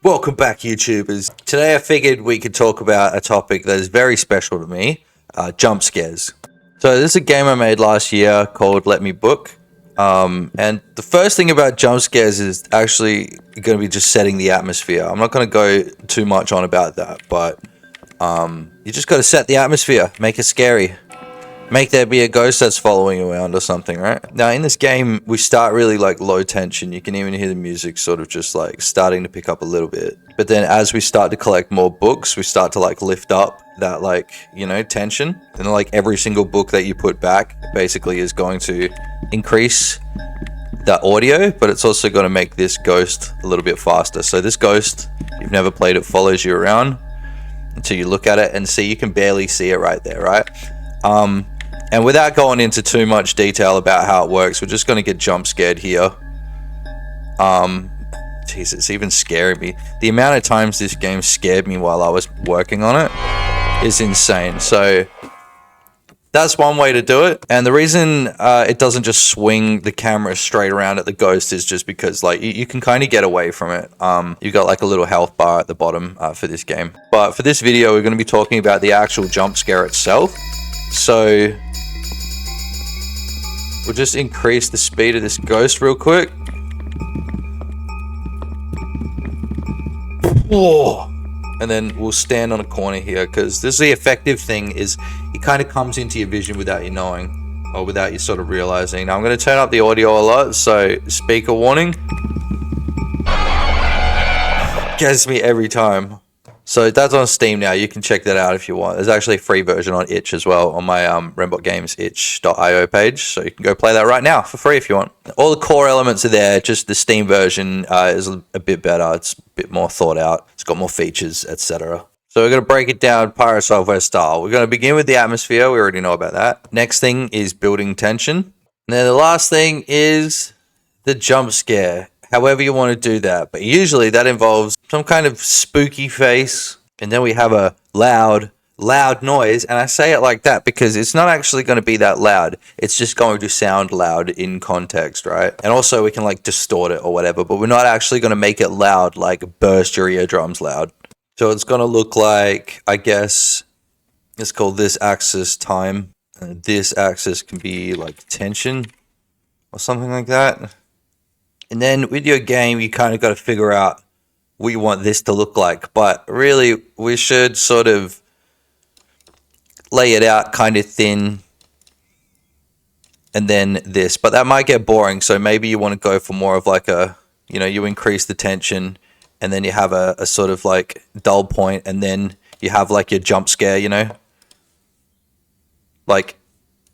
Welcome back, YouTubers. Today I figured we could talk about a topic that is very special to me, jump scares. So this is a game I made last year called Let Me Book. And the first thing about jump scares is actually going to be just setting the atmosphere. I'm not going to go too much on about that, but you just got to set the atmosphere, make it scary. Make there be a ghost that's following you around or something, right? Now, in this game, we start really like low tension. You can even hear the music sort of just like starting to pick up a little bit. But then as we start to collect more books, we start to like lift up that like, you know, tension. And like every single book that you put back basically is going to increase the audio, but it's also going to make this ghost a little bit faster. So this ghost, you've never played it, follows you around until you look at it and see, you can barely see it right there, right? And without going into too much detail about how it works, we're just going to get jump scared here. Jeez, it's even scaring me. The amount of times this game scared me while I was working on it is insane. So that's one way to do it. And the reason it doesn't just swing the camera straight around at the ghost is just because like you can kind of get away from it. You've got like a little health bar at the bottom for this game. But for this video, we're going to be talking about the actual jump scare itself. So we'll just increase the speed of this ghost real quick. Whoa. And then we'll stand on a corner here, because this is the effective thing, is it kind of comes into your vision without you knowing, or without you sort of realizing. Now I'm going to turn up the audio a lot, so speaker warning. Gets me every time. So that's on Steam now. You can check that out if you want. There's actually a free version on itch as well on my rembotgames itch.io page. So you can go play that right now for free if you want. All the core elements are there. Just the Steam version is a bit better. It's a bit more thought out. It's got more features, etc. So we're going to break it down Pirate Software style. We're going to begin with the atmosphere. We already know about that. Next thing is building tension. And then the last thing is the jump scare. However you want to do that, but usually that involves some kind of spooky face, and then we have a loud noise. And I say it like that because it's not actually going to be that loud. It's just going to sound loud in context, right? And also we can like distort it or whatever, but we're not actually going to make it loud, like burst your eardrums loud. So it's going to look like, I guess it's called this axis time, and this axis can be like tension or something like that. And then with your game, you kind of got to figure out what you want this to look like. But really, we should sort of lay it out kind of thin. And then this. But that might get boring. So maybe you want to go for more of like a, you know, you increase the tension. And then you have a sort of like dull point. And then you have like your jump scare, you know. Like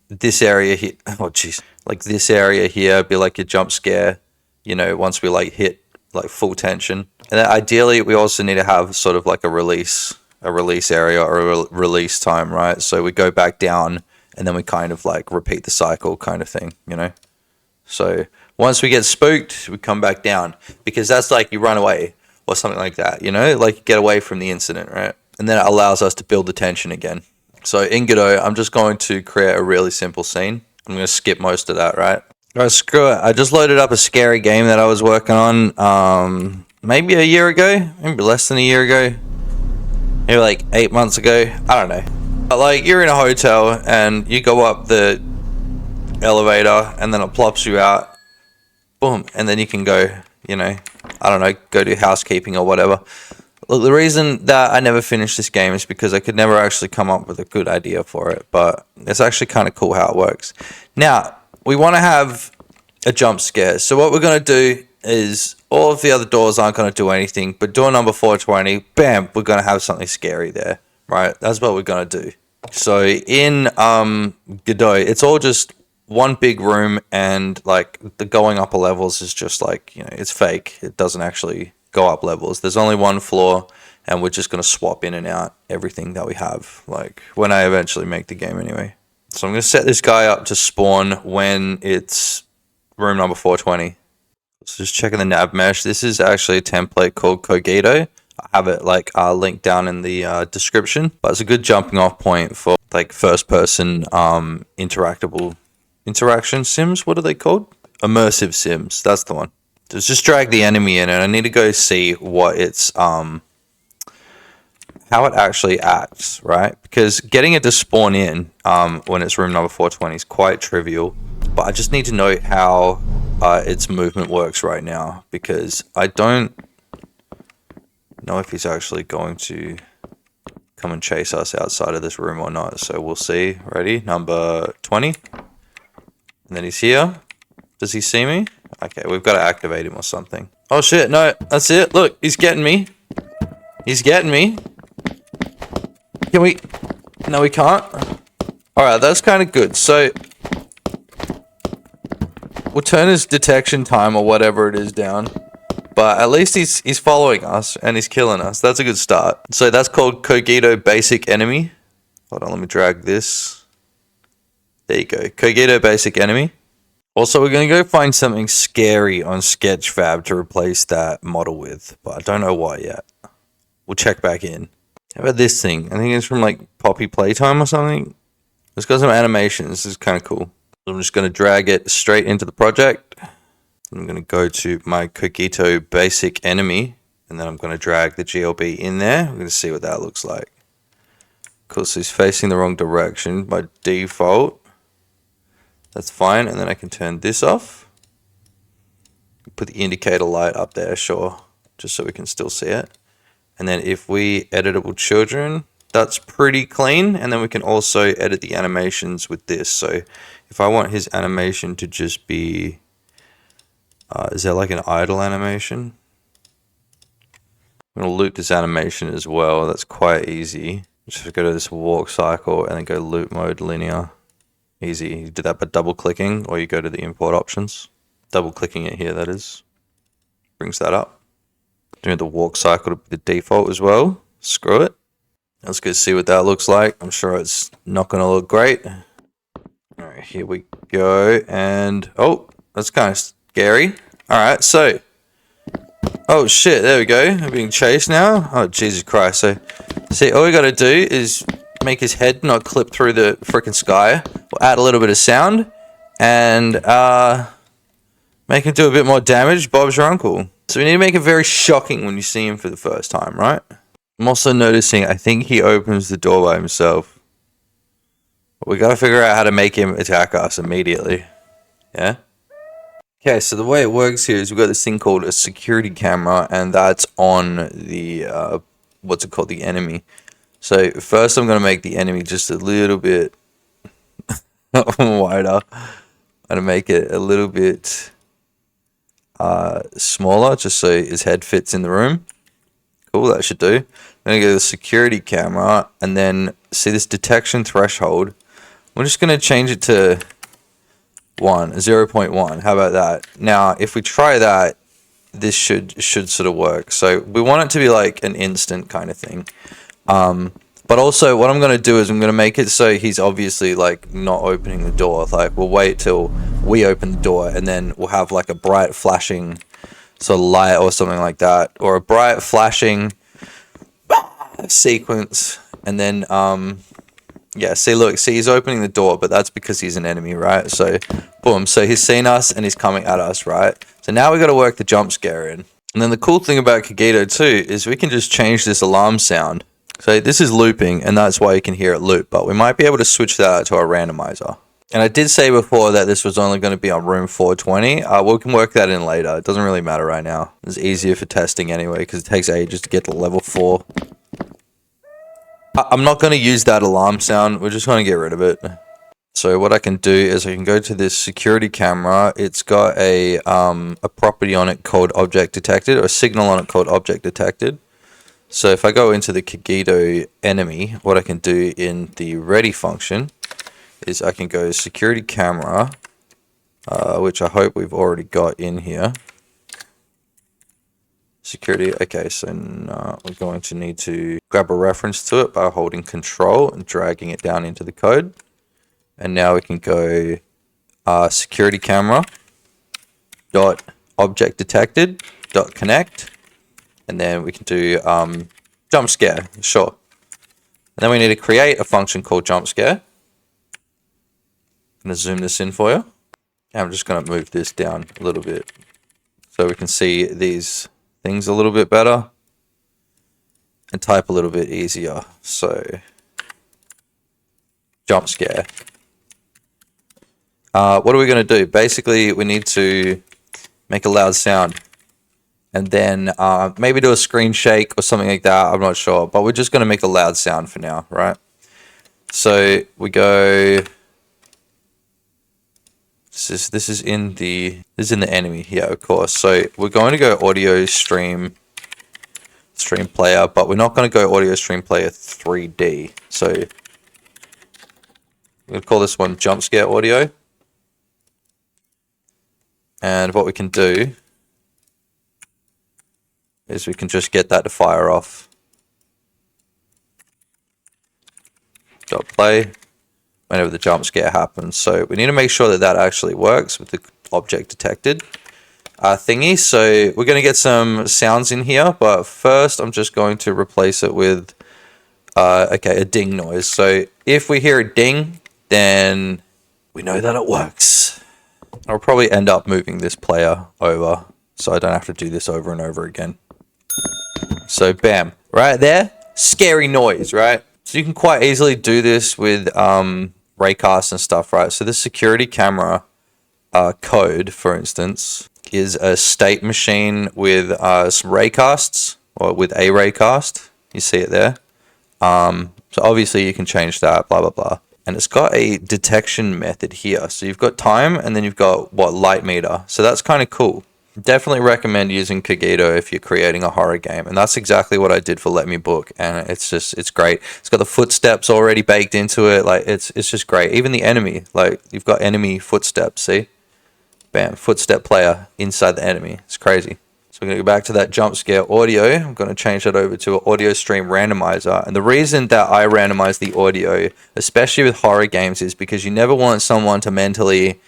this area here. Oh, jeez. Like this area here be like your jump scare. You know, once we like hit like full tension. And then ideally we also need to have sort of like a release area or a release time, right? So we go back down and then we kind of like repeat the cycle kind of thing, you know? So once we get spooked, we come back down, because that's like you run away or something like that, you know? Like you get away from the incident, right? And then it allows us to build the tension again. So in Godot, I'm just going to create a really simple scene. I'm going to skip most of that, right? Alright, screw it. I just loaded up a scary game that I was working on maybe a year ago, maybe less than a year ago, maybe like 8 months ago, I don't know. But like you're in a hotel and you go up the elevator and then it plops you out, boom, and then you can go, you know, I don't know, go do housekeeping or whatever. Look, the reason that I never finished this game is because I could never actually come up with a good idea for it, but it's actually kind of cool how it works. Now, we want to have a jump scare. So what we're going to do is all of the other doors aren't going to do anything, but door number 420, bam, we're going to have something scary there, right? That's what we're going to do. So in Godot, it's all just one big room, and like the going up levels is just like, you know, it's fake. It doesn't actually go up levels. There's only one floor, and we're just going to swap in and out everything that we have, like when I eventually make the game anyway. So I'm going to set this guy up to spawn when it's room number 420. So just checking the nav mesh. This is actually a template called Cogito. I have it like linked down in the description. But it's a good jumping off point for like first person interaction sims. What are they called? Immersive sims. That's the one. just drag the enemy in, and I need to go see what it's how it actually acts, right? Because getting it to spawn in when it's room number 420 is quite trivial, but I just need to know how its movement works right now, because I don't know if he's actually going to come and chase us outside of this room or not. So we'll see. Ready? Number 20. And then he's here. Does he see me? Okay, we've got to activate him or something. Oh shit, no, that's it. Look, he's getting me. He's getting me. Can we? No, we can't. Alright, that's kind of good. So we'll turn his detection time or whatever it is down. But at least he's following us and he's killing us. That's a good start. So that's called Cogito Basic Enemy. Hold on, let me drag this. There you go. Cogito Basic Enemy. Also, we're going to go find something scary on Sketchfab to replace that model with. But I don't know what yet. We'll check back in. How about this thing? I think it's from like Poppy Playtime or something. It's got some animations. This is kind of cool. So I'm just going to drag it straight into the project. I'm going to go to my Cogito Basic Enemy. And then I'm going to drag the GLB in there. We're going to see what that looks like. Cool, so he's facing the wrong direction by default. That's fine. And then I can turn this off. Put the indicator light up there, sure. Just so we can still see it. And then if we editable children, that's pretty clean. And then we can also edit the animations with this. So if I want his animation to just be, is there like an idle animation? I'm going to loop this animation as well. That's quite easy. Just go to this walk cycle and then go loop mode linear. Easy. You do that by double clicking, or you go to the import options. Double clicking it here, that is. Brings that up. Doing the walk cycle to be the default as well. Screw it. Let's go see what that looks like. I'm sure it's not going to look great. Alright, here we go. And, oh, that's kind of scary. Alright, so. Oh shit, there we go. I'm being chased now. Oh, Jesus Christ. So, see, all we got to do is make his head not clip through the freaking sky. We'll add a little bit of sound. And, make him do a bit more damage. Bob's your uncle. So we need to make it very shocking when you see him for the first time, right? I'm also noticing, I think he opens the door by himself. But we got to figure out how to make him attack us immediately. Yeah? Okay, so the way it works here is we've got this thing called a security camera, and that's on the, what's it called, the enemy. So first I'm going to make the enemy just a little bit wider. I'm going to make it a little bit smaller, just so his head fits in the room. Cool, that should do. I'm going to go to the security camera, and then see this detection threshold. We're just going to change it to 0.1. How about that? Now, if we try that, this should sort of work. So we want it to be like an instant kind of thing. But also what I'm going to do is I'm going to make it so he's obviously like not opening the door. Like we'll wait till we open the door, and then we'll have like a bright flashing sort of light or something like that, or a bright flashing sequence. And then yeah, see, look, see, he's opening the door, but that's because he's an enemy, right? So boom, so he's seen us and he's coming at us, right? So now we got to work the jump scare in. And then the cool thing about Cogito too is we can just change this alarm sound. So this is looping, and that's why you can hear it loop, but we might be able to switch that to our randomizer. And I did say before that this was only going to be on room 420. We can work that in later. It doesn't really matter right now. It's easier for testing anyway, because it takes ages to get to level 4. I'm not going to use that alarm sound. We're just going to get rid of it. So what I can do is I can go to this security camera. It's got a property on it called object detected, or a signal on it called object detected. So if I go into the Cogito enemy, what I can do in the ready function is I can go security camera, which I hope we've already got in here. Security, okay, so now we're going to need to grab a reference to it by holding control and dragging it down into the code. And now we can go security camera dot object detected dot connect. And then we can do jump scare, sure. And then we need to create a function called jump scare. I'm going to zoom this in for you. And I'm just going to move this down a little bit. so we can see these things a little bit better and type a little bit easier. So jump scare. What are we going to do? Basically, we need to make a loud sound and then maybe do a screen shake or something like that. I'm not sure, but we're just going to make a loud sound for now, right? So we go. This is in the enemy, yeah, of course. So we're going to go audio stream player, but we're not going to go audio stream player 3D. So we're going to call this one jump scare audio. And what we can do is we can just get that to fire off. Dot play whenever the jump scare happens. So we need to make sure that that actually works with the object detected thingy. So we're going to get some sounds in here, but first I'm just going to replace it with okay, a ding noise. So if we hear a ding, then we know that it works. I'll probably end up moving this player over so I don't have to do this over and over again. So bam, right there, scary noise, right? So you can quite easily do this with raycast and stuff, right? So the security camera code, for instance, is a state machine with some raycasts, or with a raycast. You see it there. So obviously you can change that, blah, blah, blah. And it's got a detection method here. So you've got time and then you've got light meter. So that's kind of cool. Definitely recommend using Cogito if you're creating a horror game. And that's exactly what I did for Let Me Book. And it's great. It's got the footsteps already baked into it. Like it's just great. Even the enemy, like you've got enemy footsteps, see? Bam, footstep player inside the enemy. It's crazy. So we're going to go back to that jump scare audio. I'm going to change that over to an audio stream randomizer. And the reason that I randomize the audio, especially with horror games, is because you never want someone to mentally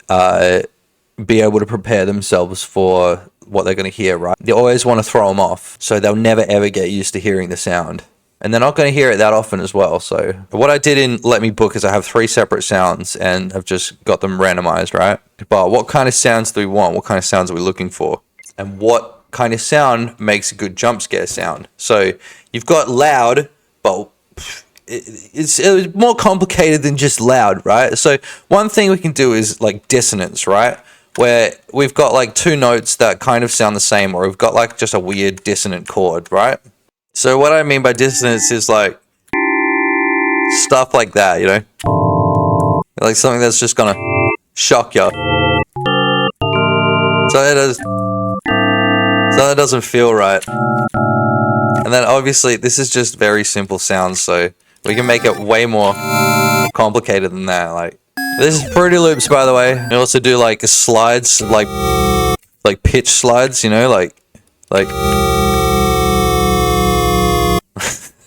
be able to prepare themselves for what they're going to hear, right? They always want to throw them off, so they'll never ever get used to hearing the sound. And they're not going to hear it that often as well. So what I did in Let Me Book is I have 3 separate sounds and I've just got them randomized, right? But what kind of sounds do we want? What kind of sounds are we looking for? And what kind of sound makes a good jump scare sound? So you've got loud, but it's more complicated than just loud, right? So one thing we can do is like dissonance, right? Where we've got like 2 notes that kind of sound the same, or we've got like just a weird dissonant chord, right? So what I mean by dissonance is like stuff like that, you know? Like something that's just gonna shock you. So that doesn't feel right. And then obviously this is just very simple sounds, so we can make it way more complicated than that. Like this is Fruity Loops, by the way. You also do like slides, like pitch slides, you know, like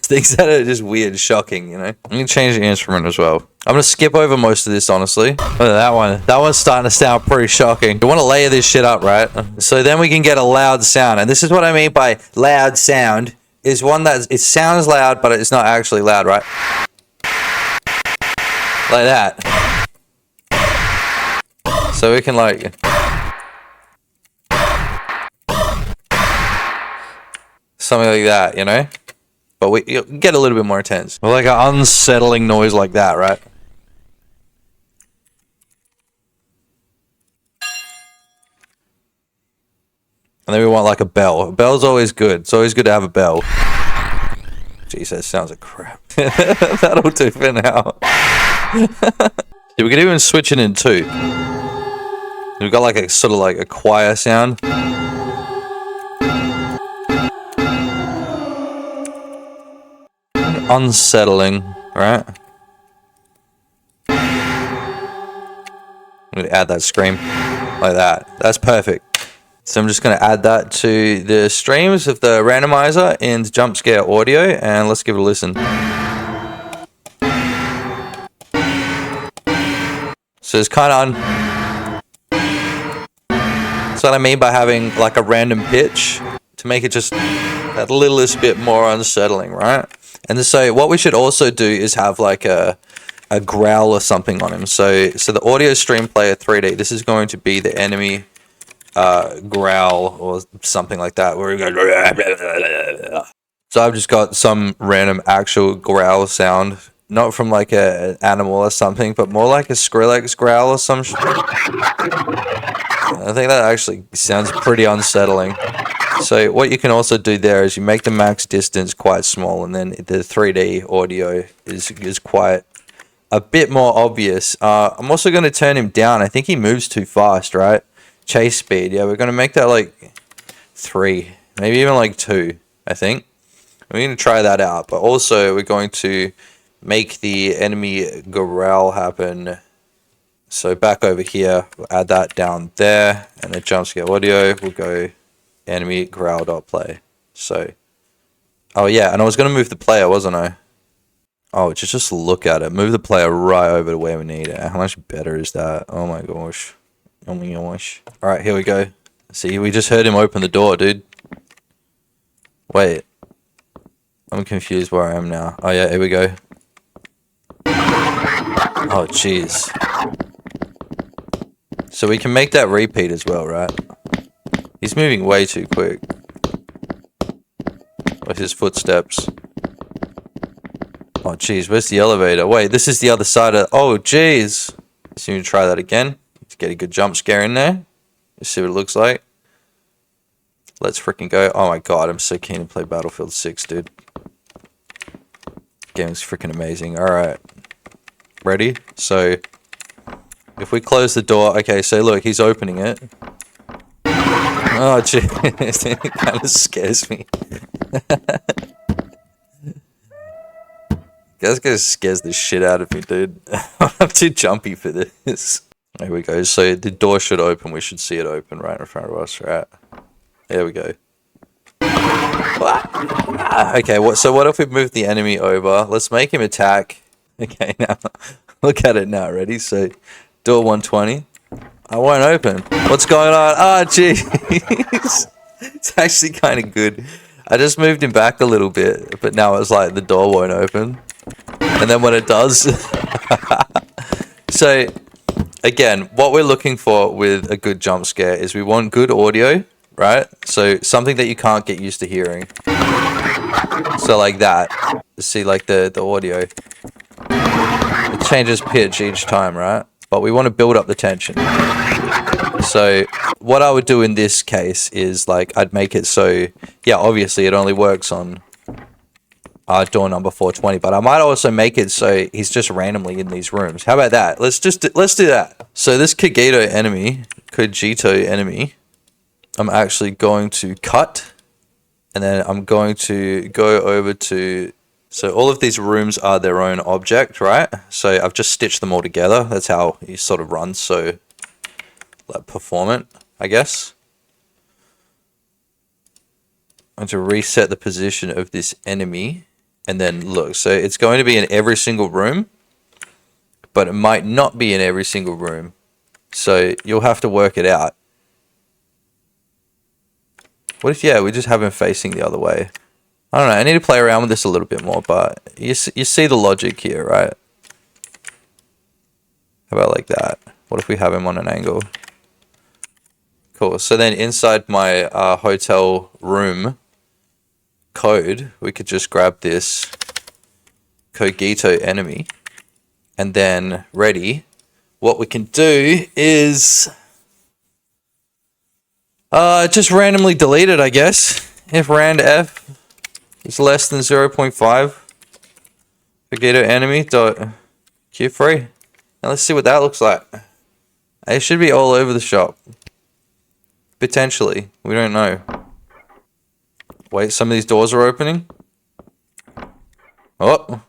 things that are just weird, shocking, you know. I'm gonna change the instrument as well. I'm gonna skip over most of this, honestly. Oh, that one's starting to sound pretty shocking. You want to layer this shit up, right? So then we can get a loud sound, and this is what I mean by loud sound. Is one that it sounds loud, but it's not actually loud, right? Like that. So we can like something like that, you know. But we get a little bit more intense. Or like an unsettling noise like that, right? And then we want like a bell. A bell's always good. It's always good to have a bell. Jeez, that sounds like crap. That'll do for now. Yeah, we could even switch it in 2. We've got like a sort of like a choir sound. Unsettling, right? I'm gonna add that scream like that. That's perfect. So I'm just gonna add that to the streams of the randomizer and jump scare audio, and let's give it a listen. So it's kind of that's what I mean by having like a random pitch to make it just that littlest bit more unsettling, right? And so what we should also do is have like a growl or something on him. So the audio stream player 3D, this is going to be the enemy growl or something like that, where he goes. So I've just got some random actual growl sound, not from like an animal or something, but more like a Skrillex growl or some shit. I think that actually sounds pretty unsettling. So what you can also do there is you make the max distance quite small, and then the 3D audio is quite a bit more obvious. I'm also going to turn him down. I think he moves too fast, right? Chase speed. Yeah, we're going to make that like 3, maybe even like 2, I think. We're going to try that out, but also we're going to make the enemy growl happen. So back over here, we'll add that down there, and the jump scare audio will go enemy growl.play. So, oh yeah, and I was going to move the player, wasn't I? Oh, just look at it. Move the player right over to where we need it. How much better is that? Oh my gosh. Oh my gosh. Alright, here we go. See, we just heard him open the door, dude. Wait. I'm confused where I am now. Oh yeah, here we go. Oh jeez. So we can make that repeat as well, right? He's moving way too quick. With his footsteps. Oh jeez, where's the elevator? Wait, this is the other side of... Oh jeez. Let's see if we can try that again. Let's get a good jump scare in there. Let's see what it looks like. Let's freaking go. Oh my god, I'm so keen to play Battlefield 6, dude. Game's freaking amazing. Alright. Ready? So, if we close the door... Okay, so look, he's opening it. Oh, jeez. It kind of scares me. That scares the shit out of me, dude. I'm too jumpy for this. There we go. So, the door should open. We should see it open right in front of us, right? There we go. Okay, so what if we move the enemy over? Let's make him attack. Okay, now, look at it now. Ready? So, door 120. I won't open. What's going on? Ah, jeez. It's actually kind of good. I just moved him back a little bit, but now it's like the door won't open. And then when it does... So, again, what we're looking for with a good jump scare is we want good audio, right? So, something that you can't get used to hearing. So, like that. See, like the audio. It changes pitch each time, right? But we want to build up the tension. So what I would do in this case is like I'd make it so, yeah, obviously it only works on door number 420, but I might also make it so he's just randomly in these rooms. How about that? Let's do that. So this Cogito enemy, I'm actually going to cut, and then I'm going to go over to... So all of these rooms are their own object, right? So I've just stitched them all together. That's how he sort of runs, so like performant, I guess. I'm going to reset the position of this enemy, and then look. So it's going to be in every single room, but it might not be in every single room. So you'll have to work it out. What if, yeah, we just have him facing the other way? I don't know, I need to play around with this a little bit more, but you see the logic here, right? How about like that? What if we have him on an angle? Cool, so then inside my hotel room code, we could just grab this Cogito enemy, and then ready. What we can do is just randomly delete it, I guess. If rand f is less than 0.5, Cogito enemy dot q3. Now let's see what that looks like. It should be all over the shop. Potentially, we don't know. Wait, some of these doors are opening. Oh.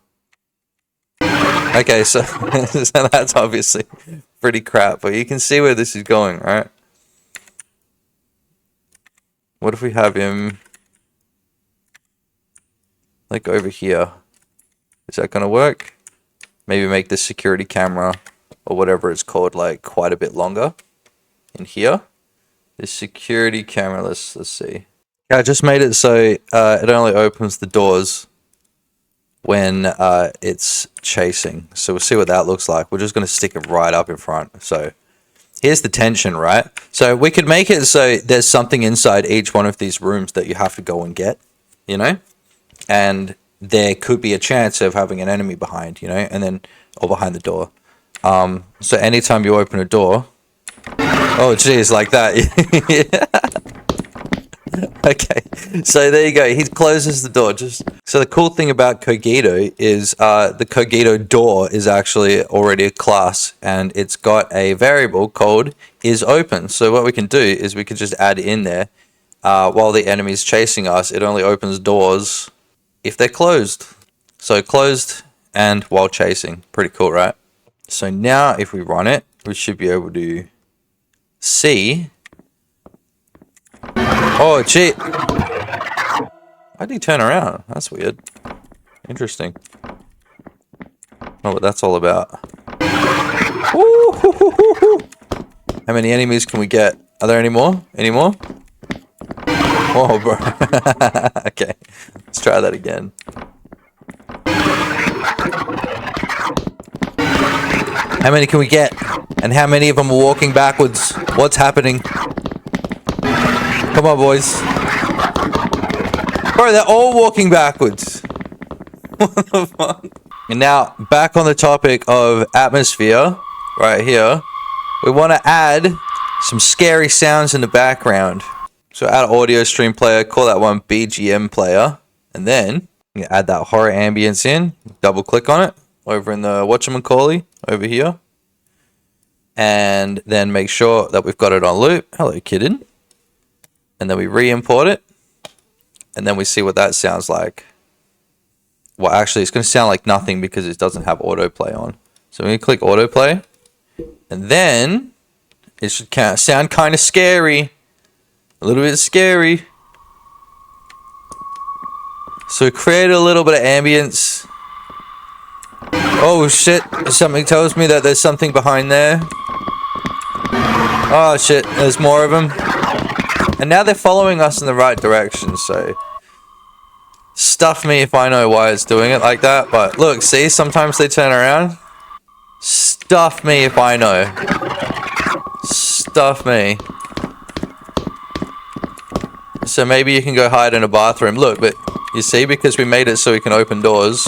Okay, so, so that's obviously pretty crap, but you can see where this is going, right? What if we have him like over here? Is that gonna work? Maybe make the security camera or whatever it's called like quite a bit longer in here. The security camera, let's see. Yeah, I just made it so it only opens the doors when it's chasing. So we'll see what that looks like. We're just going to stick it right up in front. So here's the tension, right? So we could make it so there's something inside each one of these rooms that you have to go and get, you know? And there could be a chance of having an enemy behind, you know, and then, or behind the door. So anytime you open a door, oh geez, like that. Okay, so there you go. He closes the door. So the cool thing about Cogito is the Cogito door is actually already a class, and it's got a variable called isOpen. So what we can do is we can just add in there while the enemy's chasing us. It only opens doors if they're closed. So closed and while chasing. Pretty cool, right? So now if we run it, we should be able to see. Oh, gee. Why did he turn around? That's weird. Interesting. Oh, what that's all about. Ooh, how many enemies can we get? Are there any more? Any more? Oh, bro. Okay. Let's try that again. How many can we get? And how many of them are walking backwards? What's happening? Come on, boys. Bro, they're all walking backwards. What the fuck? And now, back on the topic of atmosphere, right here, we want to add some scary sounds in the background. So add audio stream player, call that one BGM player, and then you add that horror ambience in, double click on it, over in the whatchamacallit, over here. And then make sure that we've got it on loop. Hello, kitten. And then we re-import it. And then we see what that sounds like. Well, actually, it's going to sound like nothing because it doesn't have autoplay on. So we're going to click autoplay. And then it should sound kind of scary. A little bit scary. So create a little bit of ambience. Oh shit, something tells me that there's something behind there. Oh shit, there's more of them. And now they're following us in the right direction, so stuff me if I know why it's doing it like that. But look, see, sometimes they turn around. Stuff me if I know. Stuff me. So maybe you can go hide in a bathroom. Look, but you see, because we made it so we can open doors.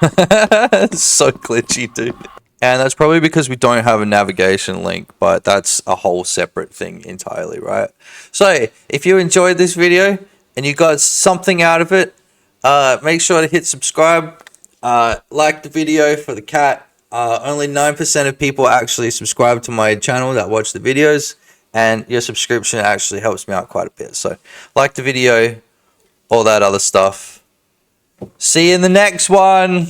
It's so glitchy, dude. And that's probably because we don't have a navigation link, but that's a whole separate thing entirely, right? So if you enjoyed this video and you got something out of it, make sure to hit subscribe, like the video for the cat. Only 9% of people actually subscribe to my channel that watch the videos, and your subscription actually helps me out quite a bit. So like the video, all that other stuff. See you in the next one.